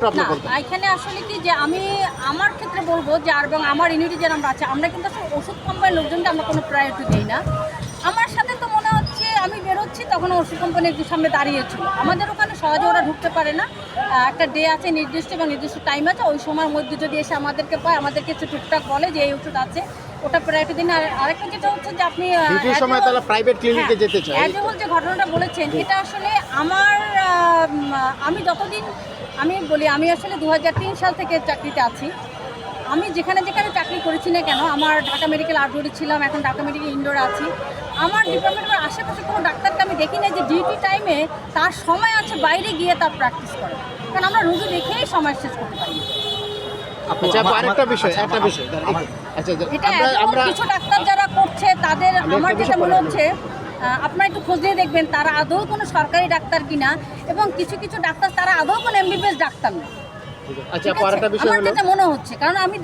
না, করবেন? এখানে আসলে কি যে আমি আমার ক্ষেত্রে বলবো যে এবং আমার ইউনিটি যারা আমরা আছে আমরা কিন্তু আসলে ওষুধ কোম্পানির লোকজনকে আমরা কোনো প্রায়োরিটি দিই না। আমার সাথে তো মনে হচ্ছে আমি বেরোচ্ছি তখন ওষুধ কোম্পানি একটু সামনে দাঁড়িয়েছিল। আমাদের ওখানে সহজে ওরা ঢুকতে পারে না। একটা ডে আছে নির্দিষ্ট এবং নির্দিষ্ট টাইম আছে, ওই সময়ের মধ্যে যদি এসে আমাদেরকে পায় আমাদেরকে একটু টুকটাক বলে যে এই ওষুধ আছে, ওটা প্রায়োরিটি দিন। আর আরেকটা যেটা হচ্ছে যে আপনি ডিউটির সময় তাহলে প্রাইভেট ক্লিনিকে যেতে চাই। অ্যাজেবল যে ঘটনাটা বলেছেন এটা আসলে আমার আমি যতদিন আমি বলি আমি আসলে 2003 সাল থেকে চাকরিতে আছি। আমি যেখানে যেখানে চাকরি করেছি না কেন, আমার ঢাকা মেডিকেল আউটডোরে ছিলাম, এখন ঢাকা মেডিকেল ইনডোরে আছি। আমার ডিপার্টমেন্টের আশেপাশে কোনো ডাক্তারকে আমি দেখি না যে ডিউটি টাইমে তার সময় আছে বাইরে গিয়ে তার প্র্যাকটিস করে, কারণ আমরা রোগী দেখেই সময় শেষ করতে পারি। আচ্ছা আপু, আরেকটা বিষয় আচ্ছা এটা আমরা এমন আমরা কিছু ডাক্তার যারা করছে তাদের আমার যেটা মনে হচ্ছে আপনারা একটু খোঁজ নিয়ে দেখবেন তারা আদৌ কোনো সরকারি ডাক্তার কিনা, এবং কিছু কিছু ডাক্তার তারা আদৌ কোনো এমবিবিএস ডাক্তার না। আচ্ছা আপু, আরেকটা বিষয় আমার হলো যেটা মনে হচ্ছে, কারণ আমি